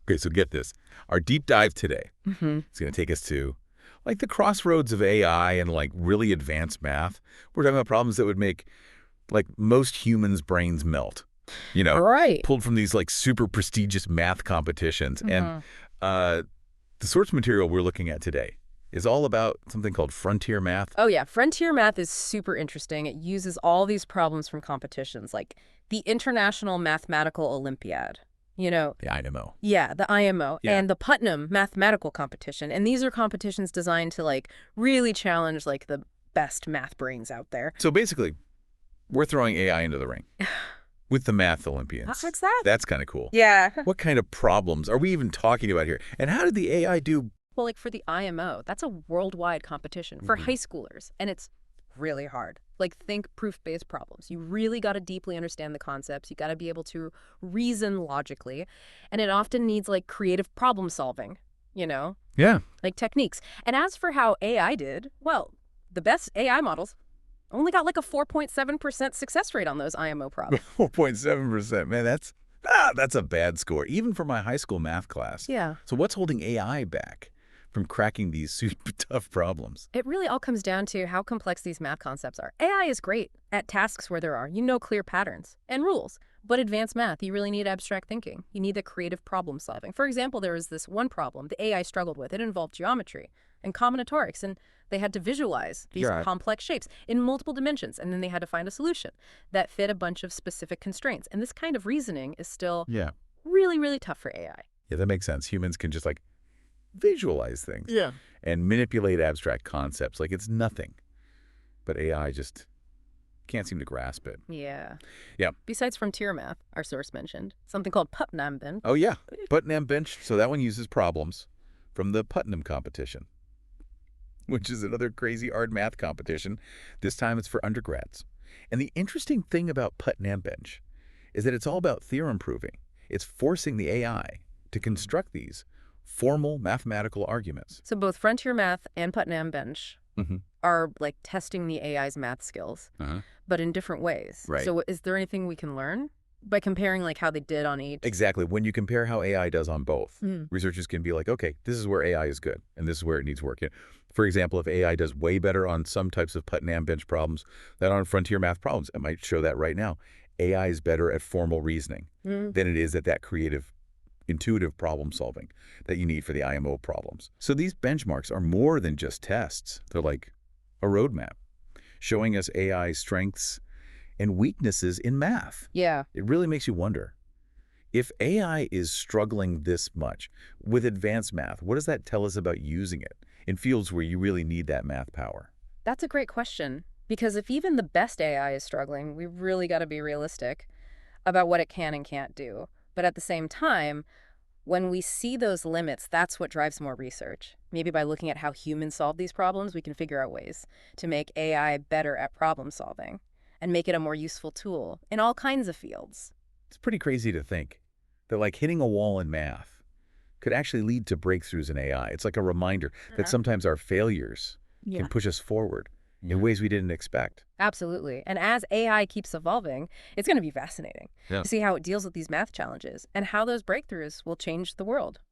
Okay, so get this. Our deep dive today is going to take us to like the crossroads of AI and like really advanced math. We're talking about problems that would make like most humans' brains melt, Right. pulled from these like super prestigious math competitions. And the source material we're looking at today is all about something called frontier math. Oh, yeah. Frontier math is super interesting. It uses all these problems from competitions, like the International Mathematical Olympiad. The IMO. Yeah, the IMO, Yeah. and the Putnam Mathematical Competition. And these are competitions designed to, like, really challenge, like, the best math brains out there. So basically, we're throwing AI into the ring with the math Olympians. What's that? That's kind of cool. Yeah. What kind of problems are we even talking about here? And how did the AI do? Well, like for the IMO, that's a worldwide competition for high schoolers, and it's really hard. Like, think proof-based problems. You really got to deeply understand the concepts. You got to be able to reason logically, and it often needs like creative problem solving, Yeah. like techniques. And as for how AI did, well, the best AI models only got like a 4.7% success rate on those IMO problems. 4.7%. Man, that's a bad score, even for my high school math class. Yeah. So what's holding AI back from cracking these super tough problems? It really all comes down to how complex these math concepts are. AI is great at tasks where there are, clear patterns and rules. But advanced math, you really need abstract thinking. You need the creative problem solving. For example, there was this one problem the AI struggled with. It involved geometry and combinatorics, and they had to visualize these complex shapes in multiple dimensions, and then they had to find a solution that fit a bunch of specific constraints. And this kind of reasoning is still really, really tough for AI. Yeah, that makes sense. Humans can just like visualize things and manipulate abstract concepts like it's nothing. But AI just can't seem to grasp it. Yeah. Yeah. Besides FrontierMath, our source mentioned, something called Putnam Bench. Oh, yeah. Putnam Bench. So that one uses problems from the Putnam competition, which is another crazy hard math competition. This time it's for undergrads. And the interesting thing about Putnam Bench is that it's all about theorem proving. It's forcing the AI to construct these formal mathematical arguments. So both FrontierMath and Putnam Bench are like testing the AI's math skills, but in different ways. Right. So is there anything we can learn by comparing like how they did on each? Exactly. When you compare how AI does on both, researchers can be like, okay, this is where AI is good, and this is where it needs work. For example, if AI does way better on some types of Putnam Bench problems than on frontier math problems, it might show that right now. AI is better at formal reasoning than it is at that creative, intuitive problem solving that you need for the IMO problems. So these benchmarks are more than just tests. They're like a roadmap showing us AI's strengths and weaknesses in math. Yeah. It really makes you wonder, if AI is struggling this much with advanced math, what does that tell us about using it in fields where you really need that math power? That's a great question, because if even the best AI is struggling, we really got to be realistic about what it can and can't do. But at the same time, when we see those limits, that's what drives more research. Maybe by looking at how humans solve these problems, we can figure out ways to make AI better at problem solving and make it a more useful tool in all kinds of fields. It's pretty crazy to think that like hitting a wall in math could actually lead to breakthroughs in AI. It's like a reminder that sometimes our failures can push us forward in ways we didn't expect. Absolutely. And as AI keeps evolving, it's going to be fascinating to see how it deals with these math challenges and how those breakthroughs will change the world.